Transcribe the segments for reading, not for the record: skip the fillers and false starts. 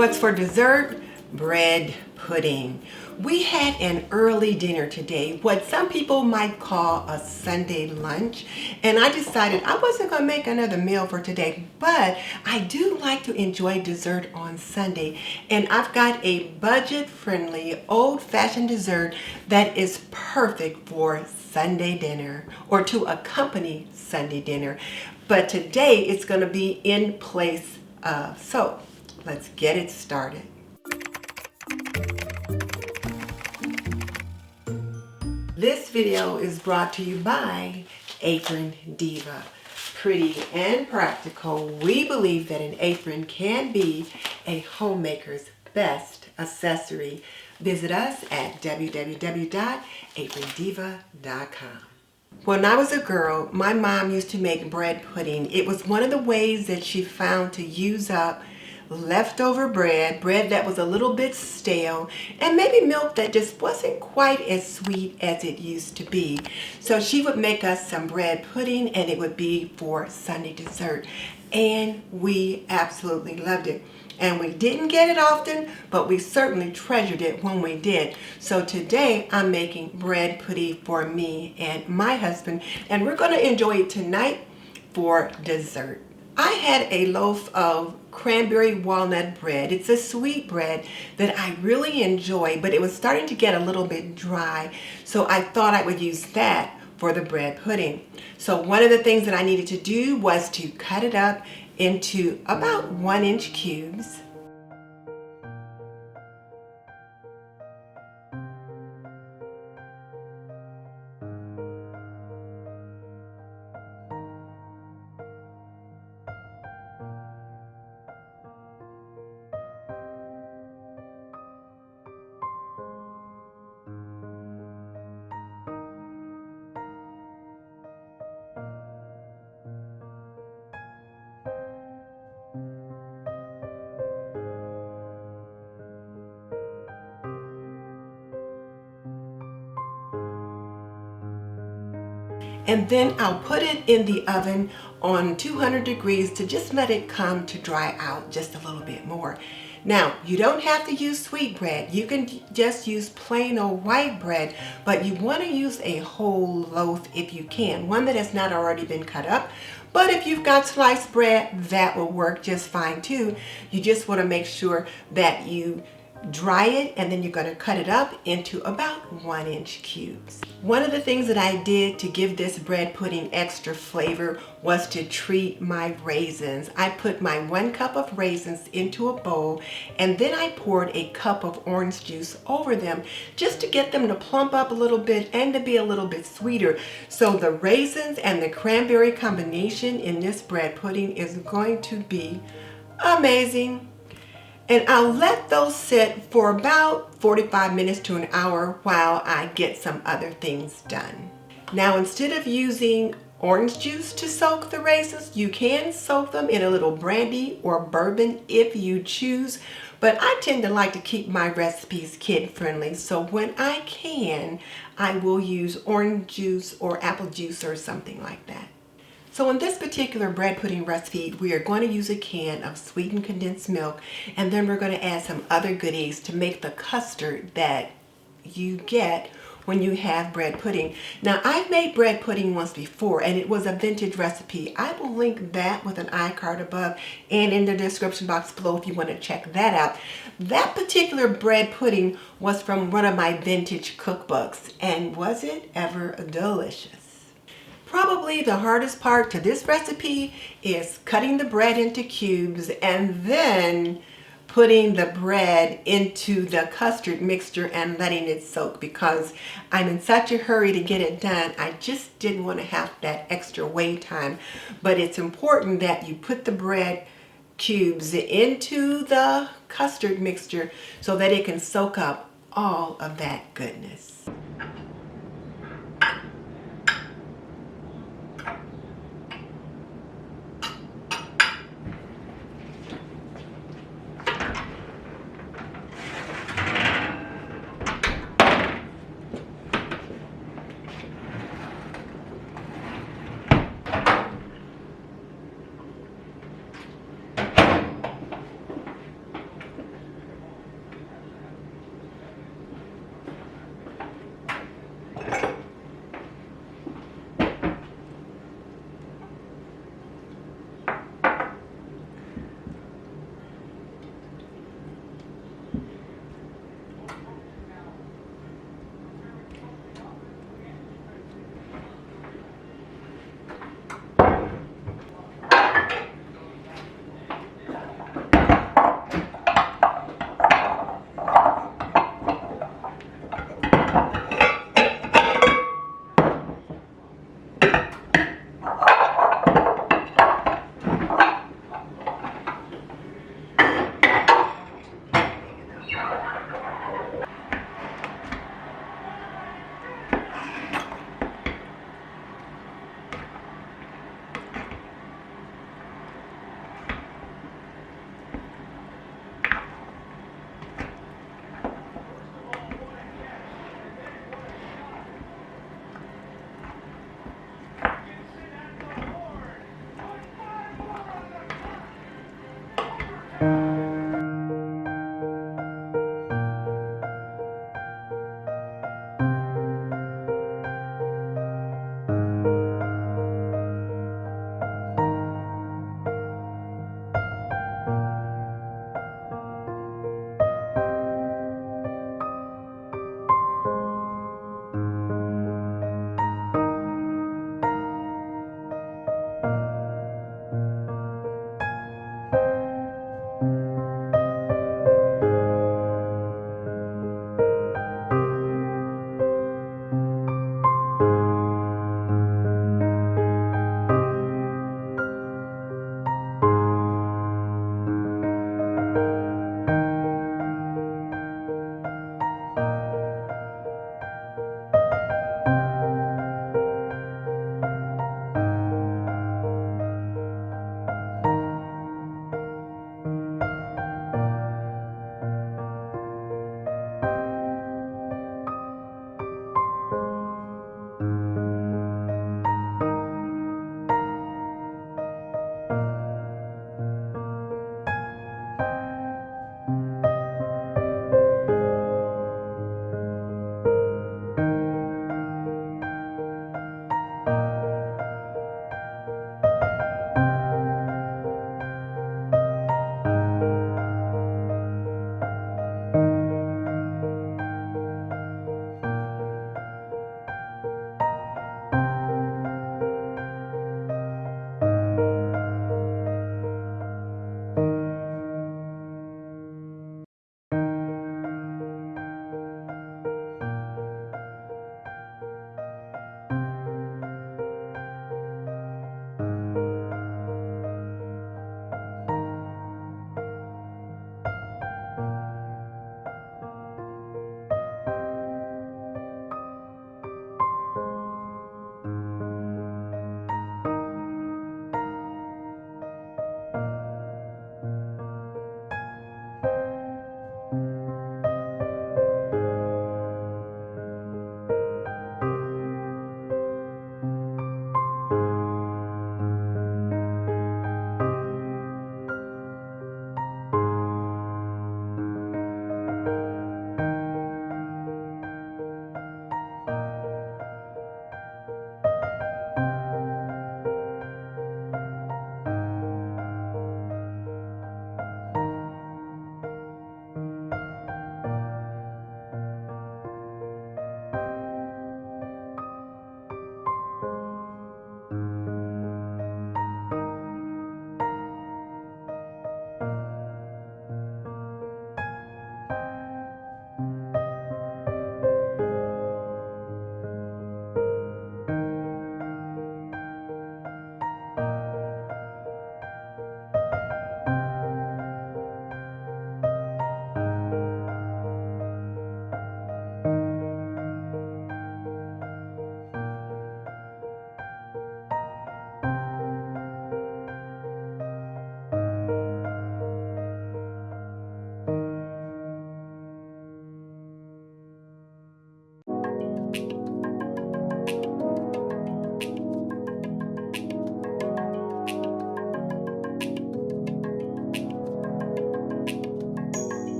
What's for dessert? Bread pudding. We had an early dinner today, what some people might call a Sunday lunch, and I decided I wasn't going to make another meal for today, but I do like to enjoy dessert on Sunday, and I've got a budget-friendly, old-fashioned dessert that is perfect for Sunday dinner or to accompany Sunday dinner, but today it's going to be in place of. So let's get it started. This video is brought to you by Aprondiva. Pretty and practical, we believe that an apron can be a homemaker's best accessory. Visit us at www.aprondiva.com. When I was a girl, my mom used to make bread pudding. It was one of the ways that she found to use up leftover bread that was a little bit stale, and maybe milk that just wasn't quite as sweet as it used to be. So she would make us some bread pudding, and it would be for Sunday dessert. And we absolutely loved it. And we didn't get it often, but we certainly treasured it when we did. So today I'm making bread pudding for me and my husband, and we're going to enjoy it tonight for dessert. I had a loaf of cranberry walnut bread. It's a sweet bread that I really enjoy, but it was starting to get a little bit dry, so I thought I would use that for the bread pudding. So one of the things that I needed to do was to cut it up into about 1-inch cubes. And then I'll put it in the oven on 200 degrees to just let it come to dry out just a little bit more. Now, you don't have to use sweet bread. You can just use plain old white bread, but you want to use a whole loaf if you can, one that has not already been cut up. But if you've got sliced bread, that will work just fine too. You just want to make sure that you dry it, and then you're going to cut it up into about 1-inch cubes. One of the things that I did to give this bread pudding extra flavor was to treat my raisins. I put my 1 cup of raisins into a bowl, and then I poured a cup of orange juice over them just to get them to plump up a little bit and to be a little bit sweeter. So the raisins and the cranberry combination in this bread pudding is going to be amazing. And I'll let those sit for about 45 minutes to an hour while I get some other things done. Now, instead of using orange juice to soak the raisins, you can soak them in a little brandy or bourbon if you choose, but I tend to like to keep my recipes kid-friendly, so when I can, I will use orange juice or apple juice or something like that. So in this particular bread pudding recipe, we are going to use a can of sweetened condensed milk, and then we're going to add some other goodies to make the custard that you get when you have bread pudding. Now, I've made bread pudding once before, and it was a vintage recipe. I will link that with an iCard above and in the description box below if you want to check that out. That particular bread pudding was from one of my vintage cookbooks, and was it ever delicious? Probably the hardest part to this recipe is cutting the bread into cubes and then putting the bread into the custard mixture and letting it soak, because I'm in such a hurry to get it done. I just didn't want to have that extra wait time. But it's important that you put the bread cubes into the custard mixture so that it can soak up all of that goodness.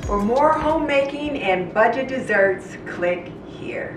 For more homemaking and budget desserts, click here.